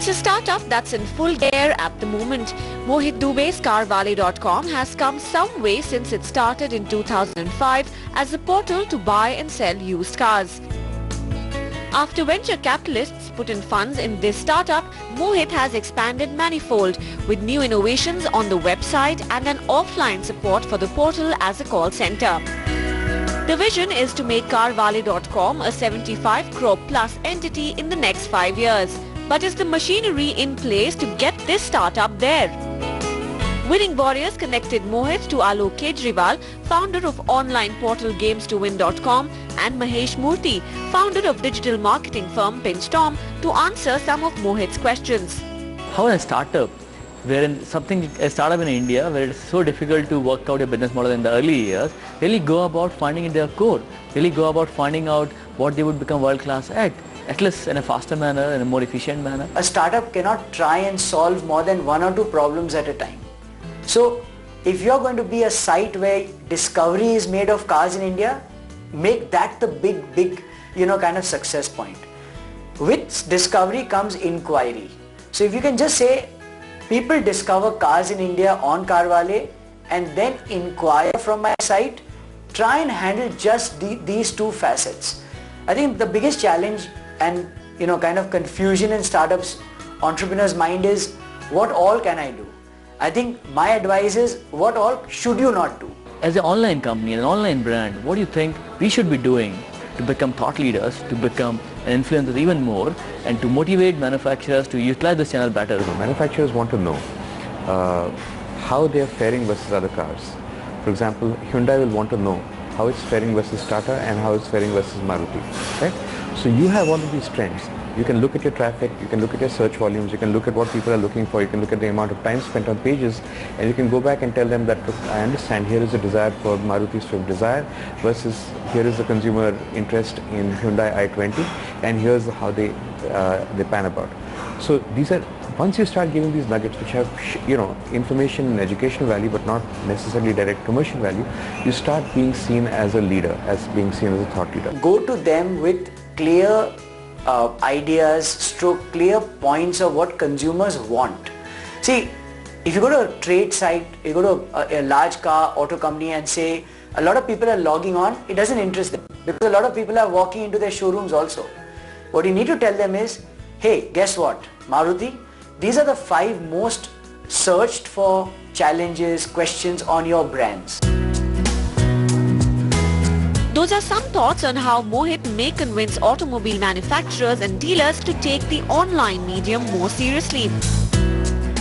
It's a startup that's in full gear at the moment. Mohit Dubey's Carwale.com has come some way since it started in 2005 as a portal to buy and sell used cars. After venture capitalists put in funds in this startup, Mohit has expanded manifold with new innovations on the website and an offline support for the portal as a call center. The vision is to make Carwale.com a 75 crore plus entity in the next 5 years. But is the machinery in place to get this startup there? Winning Warriors connected Mohit to Alok Kejriwal, founder of online portal GamesToWin.com, and Mahesh Murthy, founder of digital marketing firm PinchTom, to answer some of Mohit's questions. How a startup, a startup in India where it's so difficult to work out a business model in the early years, really go about finding their core, really go about finding out what they would become world class at least in a faster manner, in a more efficient manner. A startup cannot try and solve more than 1 or 2 problems at a time. So if you're going to be a site where discovery is made of cars in India, make that the big kind of success point. With discovery comes inquiry. So if you can just say people discover cars in India on Carwale and then inquire from my site, try and handle just these 2 facets. I think the biggest challenge and kind of confusion in startups entrepreneurs' mind is what all can I do? I think my advice is what all should you not do? As an online company, an online brand, what do you think we should be doing to become thought leaders, to become an influencer even more, and to motivate manufacturers to utilize this channel better? Manufacturers want to know how they are faring versus other cars. For example, Hyundai will want to know how it's faring versus Tata and how it's faring versus Maruti, right? So you have all of these trends. You can look at your traffic, you can look at your search volumes, you can look at what people are looking for, you can look at the amount of time spent on pages, and you can go back and tell them that, look, I understand here is a desire for Maruti Swift Desire versus here is the consumer interest in Hyundai i20, and here's how they pan about. So these are, once you start giving these nuggets which have information and educational value but not necessarily direct commercial value, you start being seen as a leader, as being seen as a thought leader. Go to them with clear ideas, clear points of what consumers want. See, if you go to a trade site, you go to a large car auto company and say a lot of people are logging on, it doesn't interest them because a lot of people are walking into their showrooms also. What you need to tell them is, hey, guess what, Maruti, these are the 5 most searched for challenges, questions on your brands. Those are some thoughts on how Mohit may convince automobile manufacturers and dealers to take the online medium more seriously.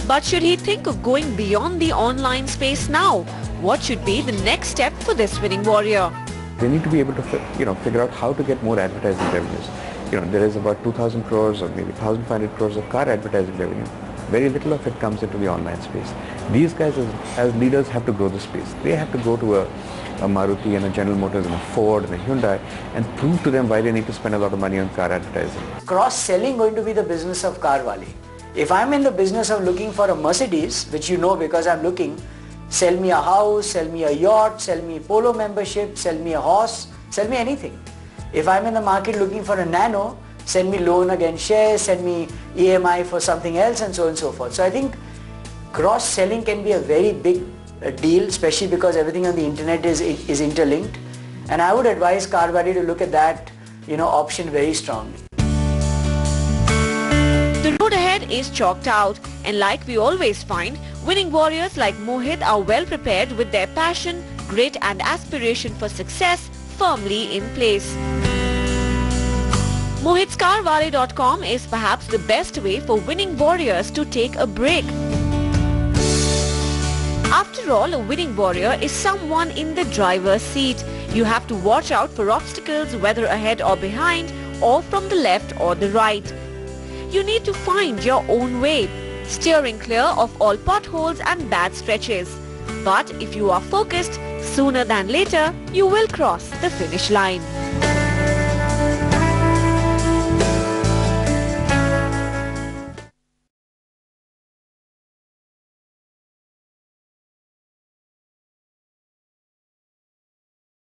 But should he think of going beyond the online space now? What should be the next step for this winning warrior? They need to be able to figure out how to get more advertising revenues. There is about 2,000 crores or maybe 1,500 crores of car advertising revenue. Very little of it comes into the online space. These guys as leaders have to grow the space. They have to go to a Maruti and a General Motors and a Ford and a Hyundai and prove to them why they need to spend a lot of money on car advertising. Cross-selling going to be the business of Carwale. If I'm in the business of looking for a Mercedes, which you know because I'm looking, sell me a house, sell me a yacht, sell me polo membership, sell me a horse, sell me anything. If I'm in the market looking for a Nano, send me loan against shares, send me EMI for something else and so on and so forth. So I think cross-selling can be a very big deal, especially because everything on the internet is interlinked. And I would advise Carwale to look at that option very strongly. The road ahead is chalked out, and like we always find, winning warriors like Mohit are well prepared with their passion, grit and aspiration for success firmly in place. Mohit's Carwale.com is perhaps the best way for winning warriors to take a break. After all, a winning warrior is someone in the driver's seat. You have to watch out for obstacles whether ahead or behind or from the left or the right. You need to find your own way, steering clear of all potholes and bad stretches. But if you are focused, sooner than later, you will cross the finish line.